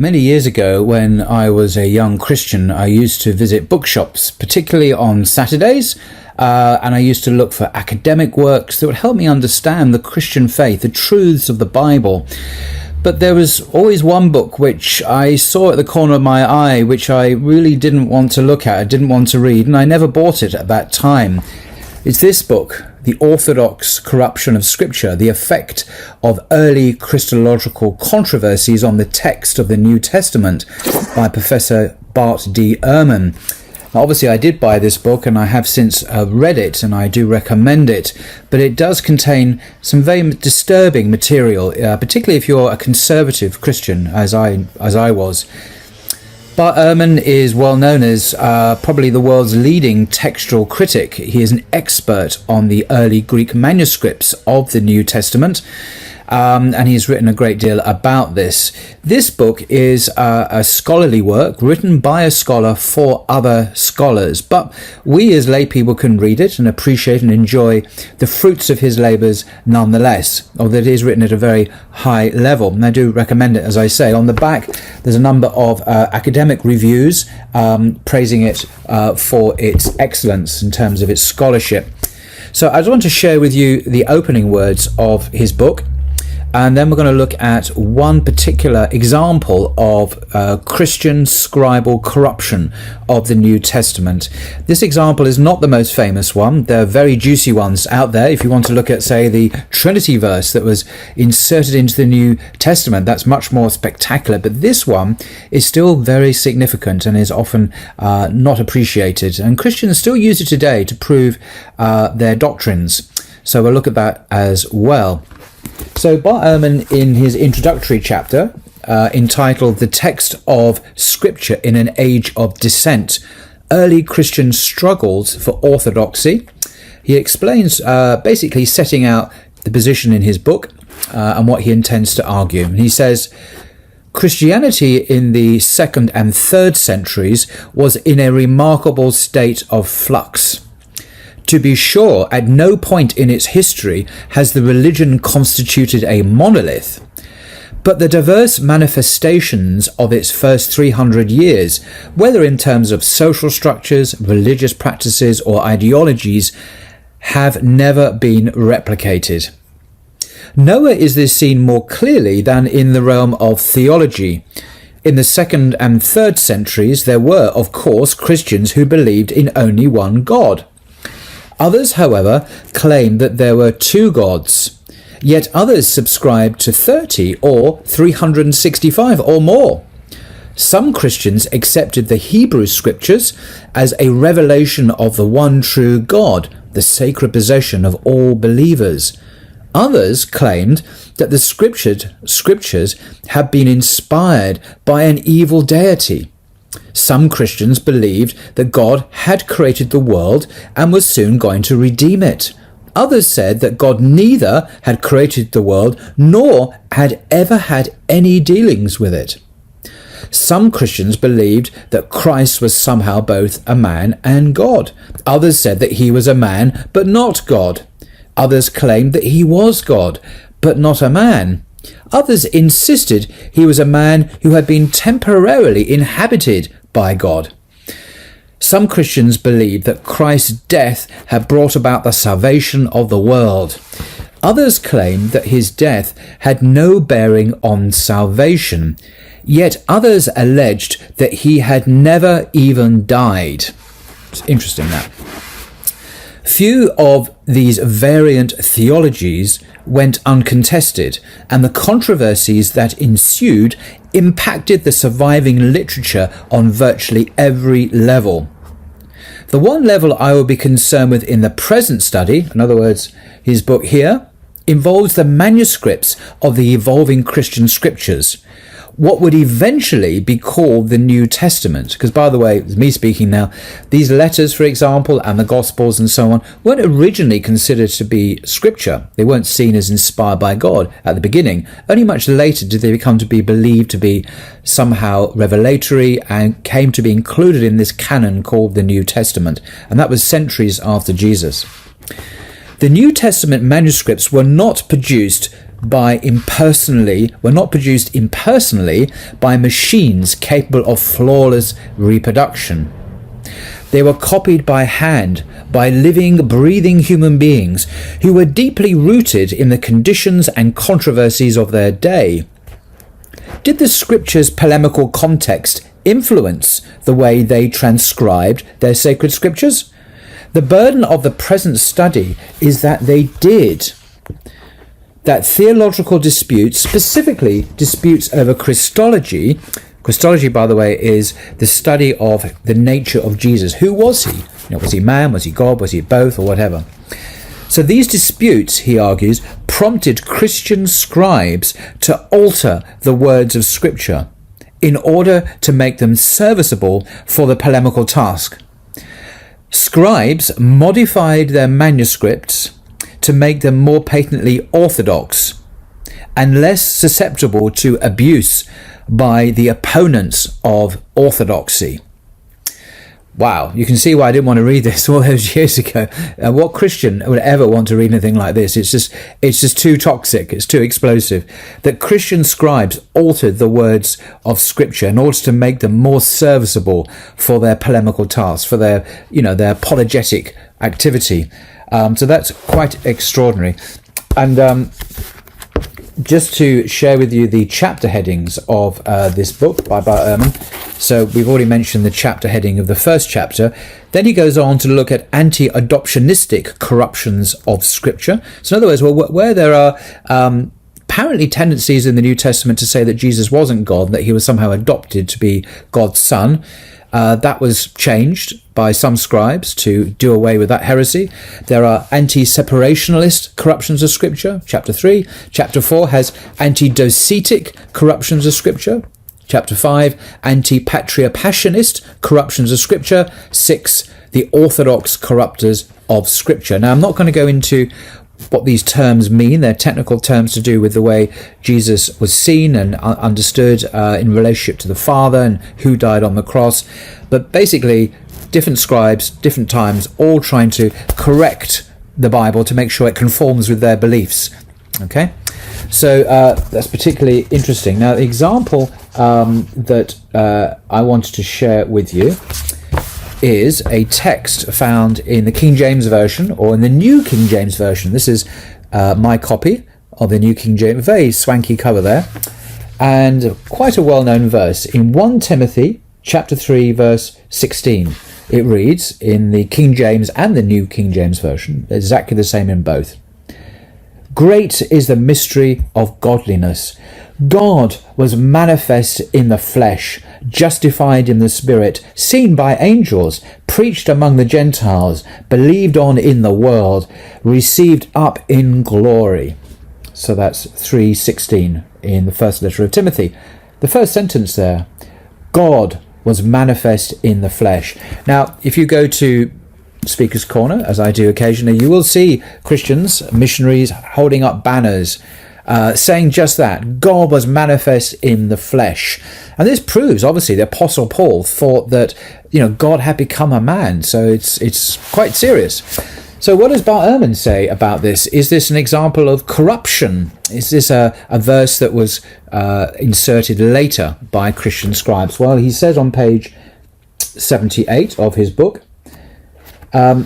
Many years ago, when I was a young Christian, I used to visit bookshops, particularly on Saturdays, and I used to look for academic works that would help me understand the Christian faith, the truths of the Bible. But there was always one book which I saw at the corner of my eye, which I really didn't want to look at, I didn't want to read, and I never bought it at that time. It's this book, The Orthodox Corruption of Scripture, the effect of early Christological controversies on the text of the New Testament, by Professor Bart D. Ehrman. Now, obviously, I did buy this book and I have since read it, and I do recommend it, but it does contain some very disturbing material, particularly if you're a conservative Christian, as I was. Bart Ehrman is well known as probably the world's leading textual critic. He is an expert on the early Greek manuscripts of the New Testament, and he's written a great deal about this. This book is a scholarly work written by a scholar for other scholars, but we as lay people can read it and appreciate and enjoy the fruits of his labours nonetheless, although it is written at a very high level, and I do recommend it. As I say, on the back there's a number of academic reviews praising it for its excellence in terms of its scholarship. So I just want to share with you the opening words of his book, and then we're going to look at one particular example of Christian scribal corruption of the New Testament. This example is not the most famous one. There are very juicy ones out there. If you want to look at, say, the Trinity verse that was inserted into the New Testament, that's much more spectacular. But this one is still very significant and is often not appreciated. And Christians still use it today to prove their doctrines. So we'll look at that as well. So Bart Ehrman, in his introductory chapter, entitled The Text of Scripture in an Age of Dissent, Early Christian Struggles for Orthodoxy, he explains, basically setting out the position in his book and what he intends to argue. And he says, Christianity in the 2nd and 3rd centuries was in a remarkable state of flux. To be sure, at no point in its history has the religion constituted a monolith, but the diverse manifestations of its first 300 years, whether in terms of social structures, religious practices, or ideologies, have never been replicated. Nowhere is this seen more clearly than in the realm of theology. In the 2nd and 3rd centuries, there were, of course, Christians who believed in only one God. Others, however, claimed that there were two gods, yet others subscribed to 30 or 365 or more. Some Christians accepted the Hebrew Scriptures as a revelation of the one true God, the sacred possession of all believers. Others claimed that the Scriptures had been inspired by an evil deity. Some Christians believed that God had created the world and was soon going to redeem it. Others said that God neither had created the world nor had ever had any dealings with it. Some Christians believed that Christ was somehow both a man and God. Others said that he was a man but not God. Others claimed that he was God but not a man. Others insisted he was a man who had been temporarily inhabited by God. Some Christians believed that Christ's death had brought about the salvation of the world. Others claimed that his death had no bearing on salvation, yet others alleged that he had never even died. It's interesting, that. Few of these variant theologies went uncontested, and the controversies that ensued impacted the surviving literature on virtually every level. The one level I will be concerned with in the present study, in other words, his book here, involves the manuscripts of the evolving Christian scriptures, what would eventually be called the New Testament. Because, by the way, it's me speaking now, these letters, for example, and the Gospels and so on, weren't originally considered to be scripture. They weren't seen as inspired by God at the beginning. Only much later did they become to be believed to be somehow revelatory and came to be included in this canon called the New Testament. And that was centuries after Jesus. The New Testament manuscripts were not produced were not produced impersonally by machines capable of flawless reproduction. They were copied by hand by living, breathing human beings who were deeply rooted in the conditions and controversies of their day. Did the scripture's polemical context influence the way they transcribed their sacred scriptures? The burden of the present study is that they did. That theological disputes, specifically disputes over Christology, Christology, by the way, is the study of the nature of Jesus. Who was he? Was he man? Was he God? Was he both, or whatever? So these disputes, he argues, prompted Christian scribes to alter the words of Scripture in order to make them serviceable for the polemical task. Scribes modified their manuscripts to make them more patently orthodox and less susceptible to abuse by the opponents of orthodoxy. Wow, you can see why I didn't want to read this all those years ago. What Christian would ever want to read anything like this? It's just too toxic. It's too explosive. That Christian scribes altered the words of Scripture in order to make them more serviceable for their polemical tasks, for their apologetic activity. So that's quite extraordinary. And just to share with you the chapter headings of this book by Bart Ehrman. So we've already mentioned the chapter heading of the first chapter. Then he goes on to look at anti-adoptionistic corruptions of Scripture. So in other words, where there are apparently tendencies in the New Testament to say that Jesus wasn't God, that he was somehow adopted to be God's son, that was changed by some scribes to do away with that heresy. There are anti-separationalist corruptions of Scripture, chapter 3. Chapter 4 has anti-docetic corruptions of Scripture. Chapter 5, anti-patriapassionist corruptions of Scripture. 6, the Orthodox corrupters of Scripture. Now, I'm not going to go into what these terms mean. They're technical terms to do with the way Jesus was seen and understood in relationship to the Father and who died on the cross. But basically, different scribes, different times, all trying to correct the Bible to make sure it conforms with their beliefs. Okay? So that's particularly interesting. Now, the example that I wanted to share with you is a text found in the King James Version, or in the New King James Version. This is my copy of the New King James, very swanky cover there, and quite a well-known verse. In 1 Timothy chapter 3, verse 16, it reads, in the King James and the New King James Version, exactly the same in both. Great is the mystery of godliness. God was manifest in the flesh, justified in the spirit, seen by angels, preached among the Gentiles, believed on in the world, received up in glory. So that's 3:16 in the first letter of Timothy. The first sentence there, God was manifest in the flesh. Now, if you go to Speaker's Corner, as I do occasionally, you will see Christians, missionaries, holding up banners saying just that. God was manifest in the flesh. And this proves, obviously, the Apostle Paul thought that, God had become a man. So it's quite serious. So what does Bart Ehrman say about this? Is this an example of corruption? Is this a verse that was inserted later by Christian scribes? Well, he says on page 78 of his book,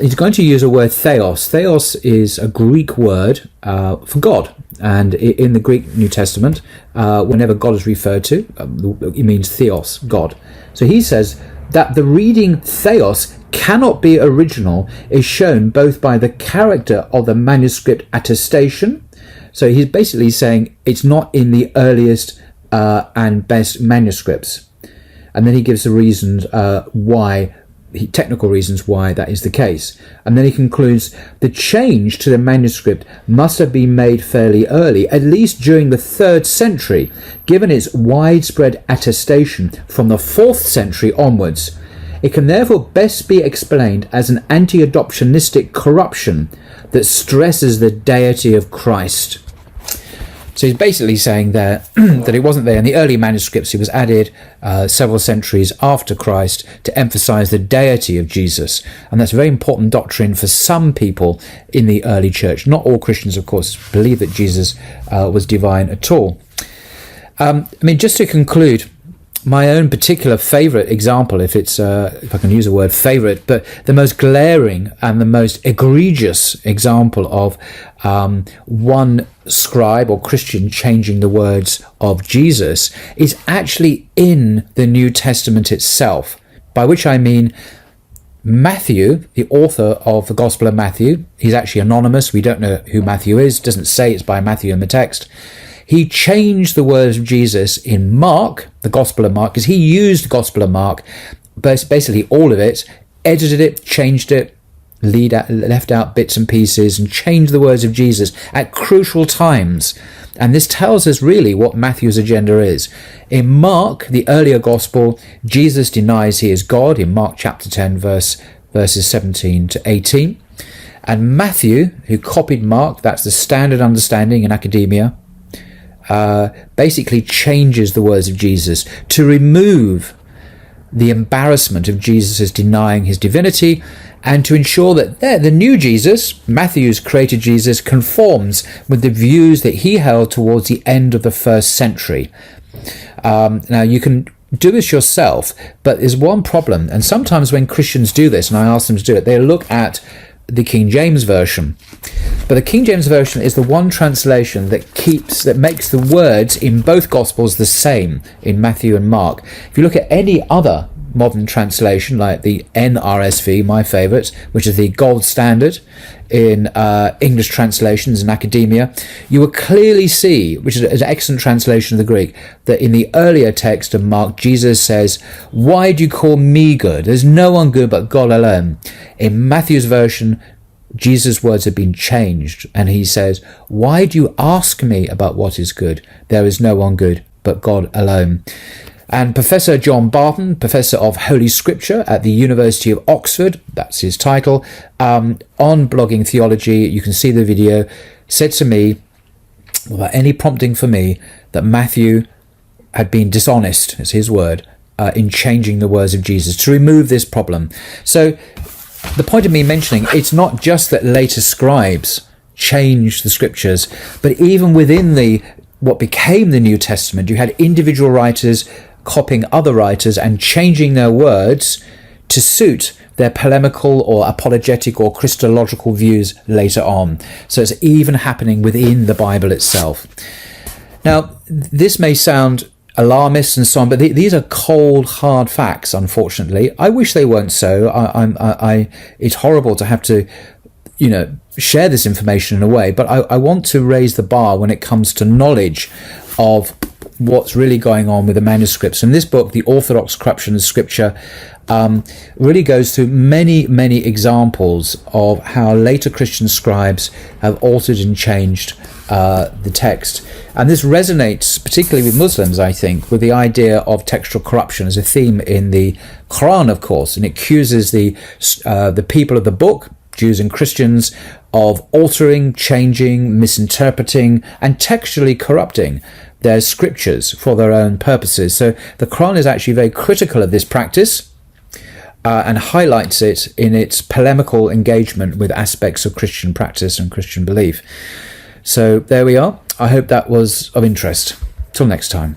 he's going to use a word theos. Theos is a Greek word for God. And in the Greek New Testament, whenever God is referred to, it means theos, God. So he says that the reading theos cannot be original is shown both by the character of the manuscript attestation. So he's basically saying it's not in the earliest and best manuscripts. And then he gives the reasons technical reasons why that is the case. And then he concludes the change to the manuscript must have been made fairly early, at least during the 3rd century, given its widespread attestation from the 4th century onwards. It can therefore best be explained as an anti-adoptionistic corruption that stresses the deity of Christ. So he's basically saying there that it wasn't there in the early manuscripts. It was added several centuries after Christ to emphasize the deity of Jesus. And that's a very important doctrine for some people in the early church. Not all Christians, of course, believe that Jesus was divine at all. Just to conclude, my own particular favourite example, if I can use the word favourite, but the most glaring and the most egregious example of one scribe or Christian changing the words of Jesus is actually in the New Testament itself, by which I mean Matthew, the author of the Gospel of Matthew. He's actually anonymous. We don't know who Matthew is. It doesn't say it's by Matthew in the text. He changed the words of Jesus in Mark, the Gospel of Mark, because he used the Gospel of Mark, basically all of it, edited it, changed it, left out bits and pieces, and changed the words of Jesus at crucial times. And this tells us really what Matthew's agenda is. In Mark, the earlier Gospel, Jesus denies he is God in Mark chapter 10, verses 17 to 18. And Matthew, who copied Mark, that's the standard understanding in academia, basically changes the words of Jesus to remove the embarrassment of Jesus denying his divinity, and to ensure that the new Jesus, Matthew's created Jesus, conforms with the views that he held towards the end of the first century. Now, you can do this yourself, but there's one problem, and sometimes when Christians do this, and I ask them to do it, they look at the King James Version. But the King James Version is the one translation that makes the words in both Gospels the same in Matthew and Mark. If you look at any other modern translation, like the NRSV, my favourite, which is the gold standard in English translations in academia, you will clearly see, which is an excellent translation of the Greek, that in the earlier text of Mark, Jesus says, "Why do you call me good? There's no one good but God alone." In Matthew's version, Jesus' words have been changed, and he says, "Why do you ask me about what is good? There is no one good but God alone." And Professor John Barton, Professor of Holy Scripture at the University of Oxford, that's his title, on blogging Theology, you can see the video, said to me, without any prompting for me, that Matthew had been dishonest, is his word, in changing the words of Jesus to remove this problem. So the point of me mentioning, it's not just that later scribes changed the scriptures, but even within what became the New Testament, you had individual writers copying other writers and changing their words to suit their polemical or apologetic or Christological views later on. So it's even happening within the Bible itself. Now, this may sound alarmist and so on, but these are cold, hard facts, unfortunately. I wish they weren't so. It's horrible to have to, share this information in a way, but I want to raise the bar when it comes to knowledge of what's really going on with the manuscripts. And this book, The Orthodox Corruption of Scripture, really goes through many, many examples of how later Christian scribes have altered and changed the text. And this resonates particularly with Muslims, I think, with the idea of textual corruption as a theme in the Quran, of course, and it accuses the people of the book, Jews and Christians, of altering, changing, misinterpreting, and textually corrupting their scriptures for their own purposes. So the Quran is actually very critical of this practice and highlights it in its polemical engagement with aspects of Christian practice and Christian belief. So there we are. I hope that was of interest. Till next time.